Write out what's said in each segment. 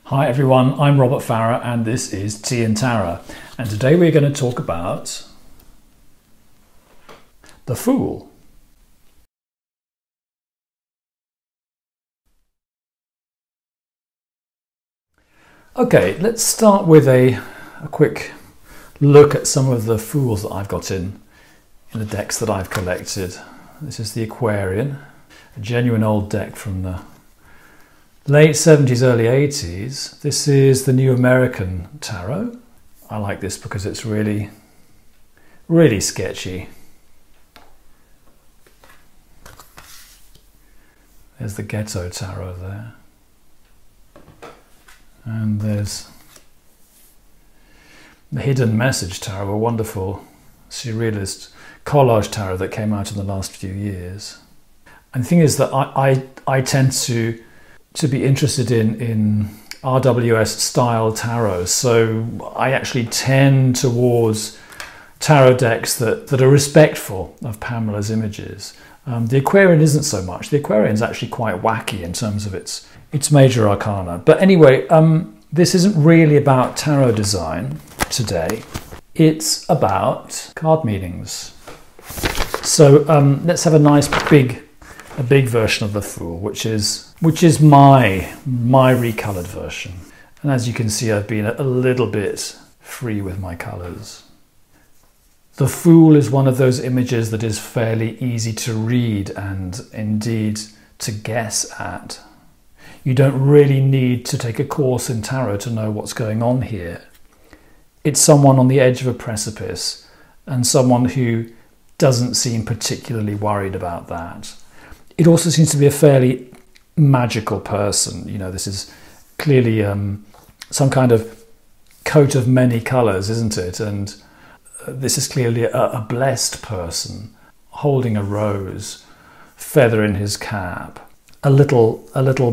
Hi everyone, I'm Robert Farrer and this is Tea and Tarot, and today we're going to talk about the Fool. Okay, let's start with a quick look at some of the Fools that I've got in the decks that I've collected. This is the Aquarian, a genuine old deck from the late 70s, early 80s. This is the New American Tarot. I like this because it's really sketchy. There's the Ghetto Tarot there. And there's the Hidden Message Tarot, a wonderful surrealist collage tarot that came out in the last few years. And the thing is that I tend to be interested in RWS style tarot, so I actually tend towards tarot decks that are respectful of Pamela's images. The Aquarian isn't so much. The Aquarian is actually quite wacky in terms of its Major Arcana. But anyway, this isn't really about tarot design today. It's about card meanings. So let's have a nice big version of the Fool, which is my recolored version. And as you can see, I've been a little bit free with my colors. The Fool is one of those images that is fairly easy to read and indeed to guess at. You don't really need to take a course in tarot to know what's going on here. It's someone on the edge of a precipice and someone who doesn't seem particularly worried about that. It also seems to be a fairly magical person. You know, this is clearly some kind of coat of many colours, isn't it? And this is clearly a blessed person holding a rose, feather in his cap, a little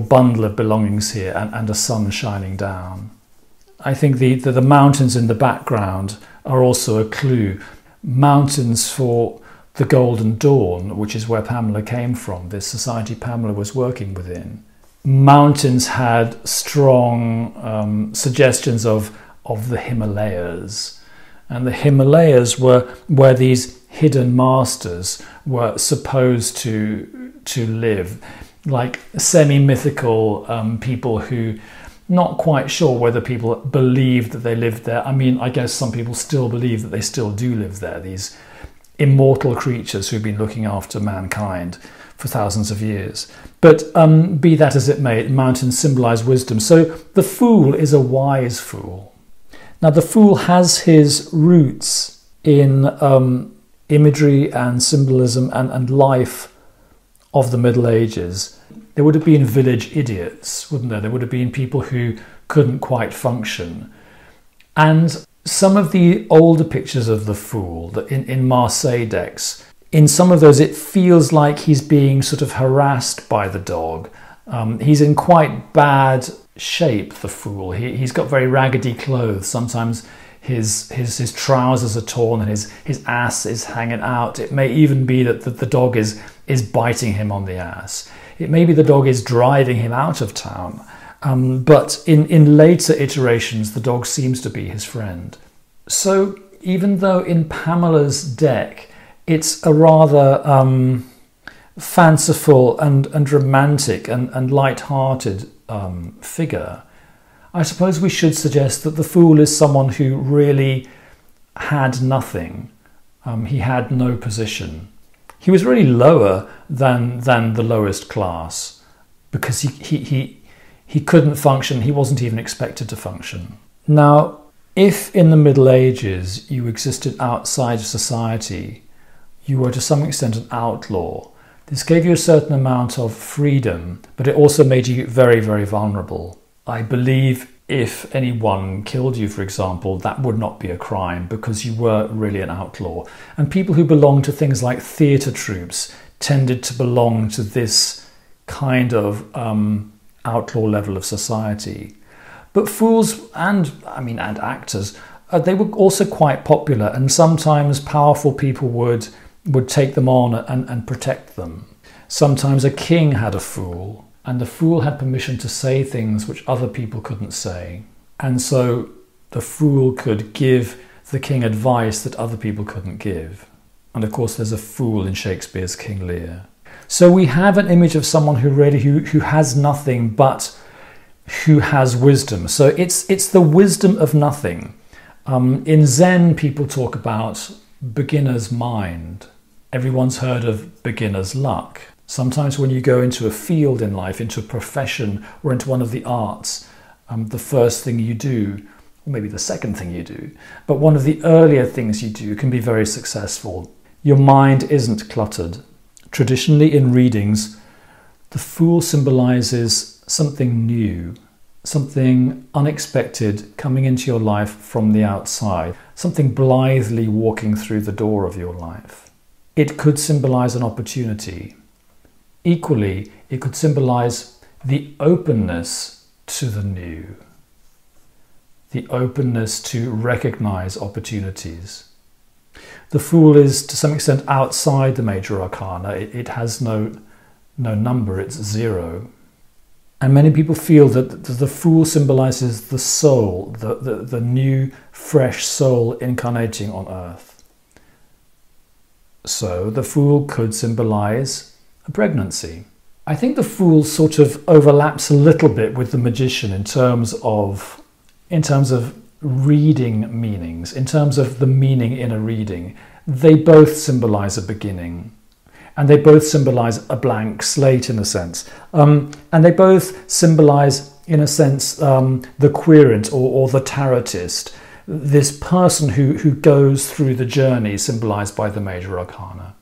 bundle of belongings here, and a sun shining down. I think the mountains in the background are also a clue. Mountains for the Golden Dawn, which is where Pamela came from, this society Pamela was working within. Mountains had strong suggestions of the Himalayas. And the Himalayas were where these hidden masters were supposed to live, like semi-mythical people who, not quite sure whether people believed that they lived there. I mean, I guess some people still believe that they still do live there, these immortal creatures who've been looking after mankind for thousands of years. But be that as it may, mountains symbolize wisdom. So the Fool is a wise fool. Now the Fool has his roots in imagery and symbolism and life of the Middle Ages. There would have been village idiots, wouldn't there? There would have been people who couldn't quite function. And some of the older pictures of the Fool in Marseille decks, in some of those it feels like he's being sort of harassed by the dog. He's in quite bad shape, the Fool. He's got very raggedy clothes. Sometimes his trousers are torn and his ass is hanging out. It may even be that the dog is biting him on the ass. It may be the dog is driving him out of town. But in later iterations, the dog seems to be his friend. So even though in Pamela's deck, it's a rather fanciful and romantic and light-hearted figure, I suppose we should suggest that the Fool is someone who really had nothing. He had no position. He was really lower than the lowest class because he couldn't function. He wasn't even expected to function. Now, if in the Middle Ages you existed outside of society, you were to some extent an outlaw. This gave you a certain amount of freedom, but it also made you very, very vulnerable. I believe if anyone killed you, for example, that would not be a crime because you were really an outlaw. And people who belonged to things like theatre troupes tended to belong to this kind of outlaw level of society. But fools and actors, they were also quite popular, and sometimes powerful people would take them on and protect them. Sometimes a king had a fool. and the fool had permission to say things which other people couldn't say. And so the fool could give the king advice that other people couldn't give. And of course there's a fool in Shakespeare's King Lear. So we have an image of someone who has nothing but who has wisdom. So it's the wisdom of nothing. In Zen, people talk about beginner's mind. Everyone's heard of beginner's luck. Sometimes when you go into a field in life, into a profession or into one of the arts, the first thing you do, or maybe the second thing you do, but one of the earlier things you do can be very successful. Your mind isn't cluttered. Traditionally in readings, the fool symbolizes something new, something unexpected coming into your life from the outside, something blithely walking through the door of your life. It could symbolize an opportunity. Equally, it could symbolize the openness to the new, the openness to recognize opportunities. The fool is to some extent outside the Major Arcana. It has no number, it's zero. And many people feel that the fool symbolizes the soul, the new, fresh soul incarnating on earth. So the fool could symbolize a pregnancy. I think the fool sort of overlaps a little bit with the magician in terms of reading meanings, in terms of the meaning in a reading. They both symbolize a beginning, and they both symbolize a blank slate in a sense, and they both symbolize in a sense the querent or the tarotist, this person who goes through the journey symbolized by the Major Arcana.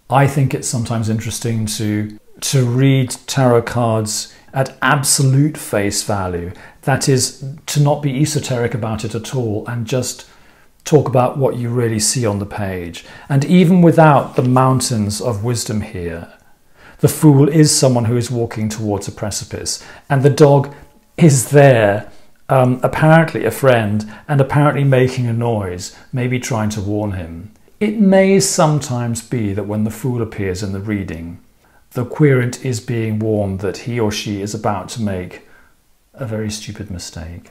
I think it's sometimes interesting to read tarot cards at absolute face value. That is, to not be esoteric about it at all and just talk about what you really see on the page. And even without the mountains of wisdom here, the fool is someone who is walking towards a precipice, and the dog is there, apparently a friend, and apparently making a noise, maybe trying to warn him. It may sometimes be that when the fool appears in the reading, the querent is being warned that he or she is about to make a very stupid mistake.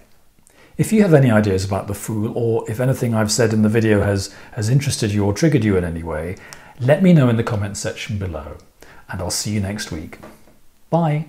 If you have any ideas about the fool, or if anything I've said in the video has interested you or triggered you in any way, let me know in the comments section below, and I'll see you next week. Bye.